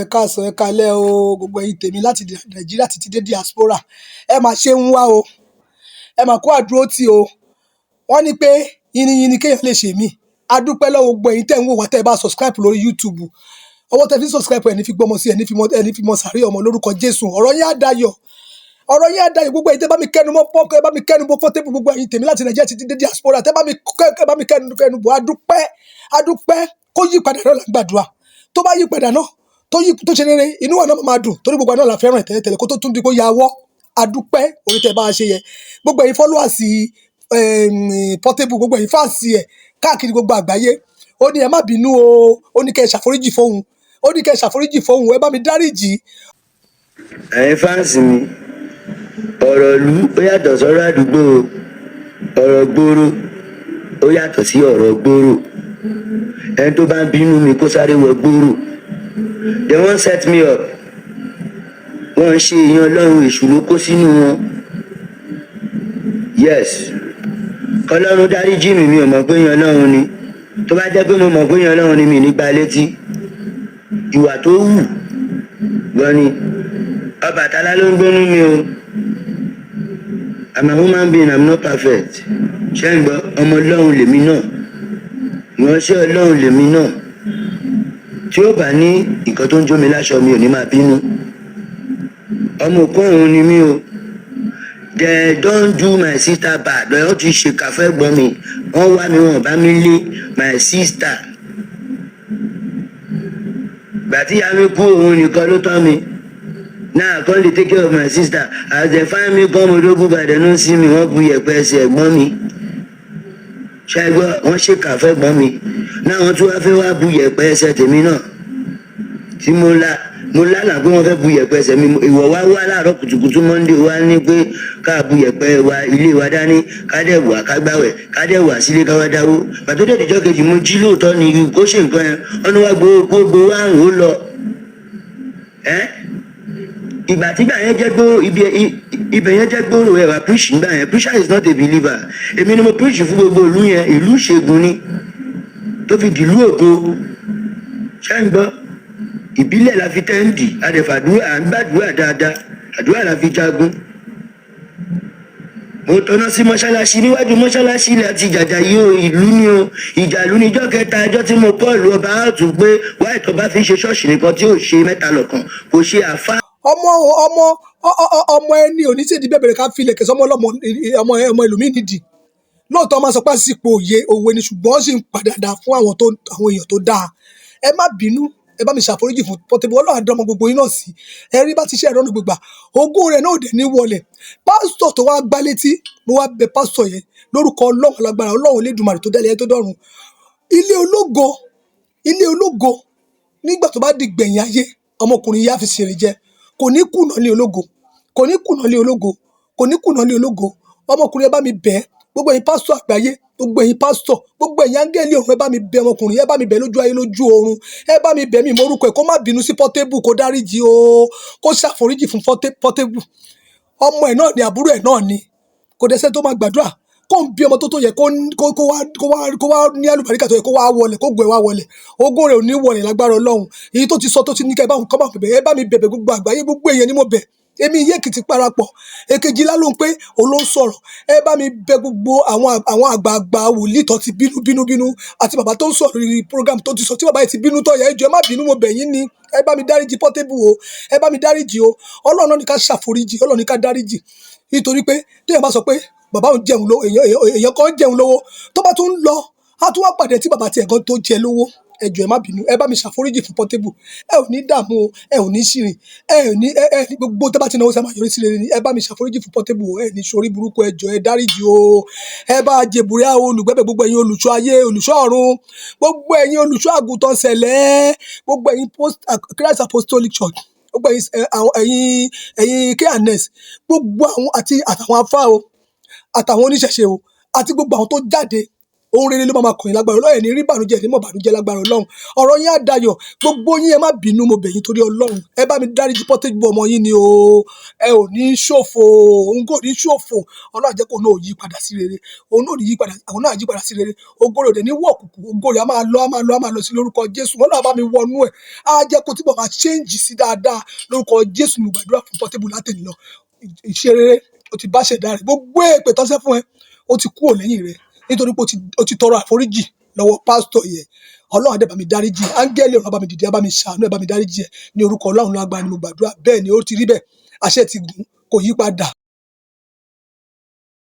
káàárọ̀, ẹ káàsán, ẹ káalẹ́ o, gbogbo ẹ̀yin tèmi láti Nàìjíríà títí dé diaspora. Ẹ máa ṣe ń wá o, ẹ máa kó àdúró tì o. Wọ́n ní pé yínníyínní kéèyàn lè ṣe mí. A dúpẹ́ lọ́wọ́ gbogbo ẹ̀yin tẹ́ ń wò wá tẹ́ ẹ bá subscribe lórí YouTube. Ọwọ́ tẹ́ fi ń subscribe ẹ̀ ní fi gbọ́mọ sí ẹ̀ ní fi mọ sàárè ọmọ lórúkọ Jésù. Ọ̀rọ̀ yín á dayọ̀. Ọ̀rọ̀ yín á dayọ̀, gbogbo ẹ̀yin tẹ́ bá mi kẹ́nu mọ́ pọ́kọ, ẹ bá mi kẹ́nu bọ́ Portable, gbogbo ẹ̀yin tèmi láti Nàìjíríà títí dé diaspora. Tẹ́ bá mi kẹ́nu bọ́. A dúpẹ́ kó yí padà náà là ń gbàdúrà. Tó bá yí padà náà, tó ṣe rere, inú wa náà máa dùn torí gbogbo wa náà la fẹ́ràn ẹ̀ tẹ́lẹ̀tẹ́lẹ̀ kó tó tún di kó ya wọ́. A dúpẹ́ orí tẹ́ bá a ṣe yẹ. Gbogbo ẹ̀yin followers Portable, gbogbo ẹ̀yin fans ẹ̀ káàkiri gbogbo àgbáyé. Ó ní ẹ má bínú o, ó ní kẹ́ ẹ ṣàforíjì fóun. Ó ní kẹ́ ẹ ṣàforíjì fóun, ẹ bá mi dáríjì. Ẹ̀yin fans mi, ọ̀rọ̀ ìlú ó yàtọ̀ sọ́rọ̀ àdúgbò, ọ̀rọ̀ gbòòrò ó yàtọ̀ sí ọ̀rọ̀ gbòòrò. Ẹni tó bá ń bínú mi kó sáré wọ gbòòrò. They won't set me up. Wọ́n ń ṣe èèyàn Ọlọ́run, èṣù ló kó sínú wọn. Yes, Ọlọ́run dáríjì mi, mi ò mọ̀ pé èèyàn Ọlọ́run ni. Tó bá jẹ́ pé mo mọ̀ pé èèyàn Ọlọ́run ni, mi ní gba létí. Ìwà tó wù gan ni. Ọbàtálá ló ń gbónú mi o. I'm a human being, I'm not perfect. Ṣé ń gbọ́? Ọmọ Ọlọ́run lèmi náà. Ìránṣẹ́ Ọlọ́run lèmi náà. Tí ó bá ní nǹkan tó ń jó mi láṣọ, mi ò ní máa bínú. Ọmọ òkú ọ̀run ni mí o. They don't do my sister bad. Wọ́n ti ṣe kàfẹ́ gbọ́n mi. Wọ́n wá mi, wọ́n bá mi lé my sister. Gbàtí ìyá mi kú, òun nìkan ló tọ́ mi. Now I come dey take care of my sister. As they find me come Odogwu, but they no see me, wọ́n bu yẹ̀pẹ̀ ẹsẹ̀ ẹ̀gbọ́n mi. Ṣé gbọ́? Wọ́n ṣe kàfẹ́ gbọ́n mi. Náà wọ́n tún wá fẹ́ wá bu yẹ̀pẹ̀ ẹsẹ̀ tèmi náà. Tí mo lálàá pé wọ́n fẹ́ bu yẹ̀pẹ̀ ẹsẹ̀ mi. Ìwọ wá láàárọ̀ kùtùkùtù Monday wá ní pé ká bu yẹ̀pẹ̀ wa ilé wa dání, ká dẹ̀ wà ká gbàwẹ̀, ká dẹ̀ wà sílé ká wá dáwó. Pàtó dẹ̀ díjọ́ kejì mo jí lóòótọ́ ni kó ṣe nǹkan yẹn. Wọ́n ní wá gbogbo àrùn ó lọ. Ìgbà tí gbà yẹn jẹ́ gbòòrò, ibẹ̀ yẹn jẹ́ gbòòrò ẹ̀ wá preach nígbà yẹn. Preacher is not a believer. Èmi ni mo preach fún gbogbo ìlú yẹn, ìlú ìṣègùn ni tó fi dìlú ògo. Ṣé ń gbọ́? Ìbílẹ̀ la fi tẹ́ǹdì, àdẹ̀fàdúrà, à ń gbàdúrà dáadáa, àdúrà la fi jagun. Mo tọ́ná sí mọ́ṣáláṣí, níwájú mọ́ṣáláṣí ilẹ̀ àti ìjàjà yìí o, ìlú ni o. Ìjà ìlú ni ijọ́ kẹta, ẹjọ́ tí mo kọ́ ìlú ọba á tún pé wáyé tó bá fi ṣe ṣọ́ọ̀ṣì nìkan tí ò ṣe mẹ́ta lọ́kàn, kò ṣe àfá. Ọmọ ẹni ò ní sí ìdí bẹ̀bẹ̀rẹ̀ ká fi ilẹ̀kẹ̀ sọ́mọ ọmọ ẹlòmíì nídìí. Lóòótọ́ máa sọ pé àsìkò òwe ni, ṣùgbọ́n ó sì ń padà dà fún àwọn èèyàn tó dáa. Ẹ má bínú, ẹ bá mi ṣàforíjì fún Portable. Ọlọ́run á dán ọmọ gbogbo yín náà sí. Ẹ rí bá ti ṣe ìrọ́nù gbogbo ogún rẹ̀ náà ò dẹ̀ ní wọlẹ̀. Pásítọ̀ tó wá gbá létí, mo wá bẹ pásítọ̀ yẹn lórúkọ Ọlọ́run lágbára, Ọlọ́run Olódùmarè tó dálẹ̀ tó dọ́run. Ilé ológo nígbà tó bá di gbẹ̀yìn ayé, ọmọkùnrin yá fi ṣèrè jẹ. Kò ní kùnà lé ológo. Ọmọkùnrin ẹ bá mi bẹ̀, gbogbo ẹ̀yin pásítọ̀ àgbáyé, gbogbo ẹ̀yin pásítọ̀, gbogbo ẹ̀yin áńgẹ́lì ọ̀run, ẹ bá mi bẹ̀ ọmọkùnrin, ẹ bá mi bẹ̀ lójú ayé lójú ọ̀run, ẹ bá mi bẹ̀ mí morúkọ ẹ̀ kó má bínú sí Portable, kó dáríjì o, kó ṣàforíjì fún Portable. Ọmọ ẹ̀ náà ni, àbúrò ẹ̀ náà ni. Kò dẹ́sẹ̀ tó máa gbàdúrà kó ń bí ọmọ tó yẹ kó wá ní àlùbáríkà tó yẹ kó wá wọlẹ̀, kó gbọ́ ẹ wá wọlẹ̀. Ogún rẹ̀ ò ní wọlẹ̀ lágbára Ọlọ́run. Èyí tó ti sọ tó ti ní kẹ́ ẹ bá bẹ̀bẹ̀, ẹ bá mi bẹ̀bẹ̀ gbogbo àgbáyé, gbogbo èèyàn ni mo bẹ̀. Èmi Ìyá Èkìtì parapọ̀. Èkejìlá ló ń pé òun ló ń sọ̀rọ̀. Ẹ bá mi bẹ̀ gbogbo àwọn àgbààgbà wòlíì tó ti bínú àti bàbá tó ń sọ̀rọ̀ lórí program tó ti sọ tí bàbá yìí ti bínú tó yẹ. Ẹ jọ̀ọ́ ẹ má bínú, mo bẹ̀ yín ni. Ẹ bá mi dáríjì Portable o. Ẹ bá mi dáríjì o. Ọlọ́run náà ní ká ṣàforíjì, Ọlọ́run ní ká dáríjì. Nítorí pé téèyàn bá sọ pé bàbá òun jẹun lówó, èèyàn kan jẹun lówó, tó bá tún lọ, á tún wá pàdé tí bàbá tiẹ̀ gan tó jẹ lówó. Ẹ jọ̀ọ́ ẹ má bínú, ẹ bá mi ṣàforíjì fún Portable. Ẹ ò ní dààmú o, ẹ ò ní ṣìrìn, ẹ ní gbogbo tó bá ti náwó sí máa yọrí sí rere ni. Ẹ bá mi ṣàforíjì fún Portable o, ẹ ní sórí burúkú, ẹ jọ̀ọ́ ẹ dáríjì o. Ẹ bá jèbùrẹ́ olùgbẹ́bẹ̀, gbogbo ẹ̀yin olùṣọ́ ayé, olùṣọ́ ọ̀run, gbogbo ẹ̀yin olùṣọ́ àgùntàn sẹ̀lẹ̀, gbogbo ẹ̀yin Christ Apostolic Church, gbogbo ẹ̀yin K&S, gbogbo àwọn àtàwọn afá o, àtàwọn oníṣẹ̀ṣe o, àti gbogbo àwọn tó jáde ohun rere ló máa kàn yín lágbára Ọlọ́run. Ẹni rí bànújẹ́ ní mọ̀ bànújẹ́ lágbára Ọlọ́run. Ọ̀rọ̀ yín á dayọ̀. Gbogbo yín ẹ má bínú, mo bẹ̀ yín torí Ọlọ́run. Ẹ bá mi dáríjì Portable ọmọ yín ni o. Ẹ ò ní ṣòfò, òun kò ní ṣòfò. Ọlọ́run jẹ́ kó náà yí padà sí rere. Òun náà ò ní yí padà, àwọn náà yí padà sí rere. Ògo rẹ̀ ò dẹ̀ ní wọ̀ kùkù. Ògo rẹ̀ á máa lọ sí lórúkọ Jésù. Ọlọ́run bá mi wọnú ẹ̀. Á jẹ́ kó túbọ̀ máa change sí dáadáa lórúkọ Jésù. Mo gbàdúrà fún Portable látẹ̀yìn lọ. Ìṣe rere ó ti bá ṣẹ̀dá rẹ̀. Gbogbo èpè tó ń ṣẹ́ fún ẹ, ó ti kúrò lẹ́yìn rẹ̀ nítorí pé ó ti tọrọ àforíjì lọ́wọ́ pásítọ̀ yẹn. Ọlọ́run á dẹ̀ bá mi dáríjì. Áńgẹ́lì ọ̀run á bá mi dìde, á bá mi ṣàánú, ẹ bá mi dáríjì ẹ. Ní orúkọ Ọlọ́run lágbára ni mo gbàdúrà. Bẹ́ẹ̀ ni ó ti rí bẹ́ẹ̀. Àṣẹ ti gùn, kò yí padà.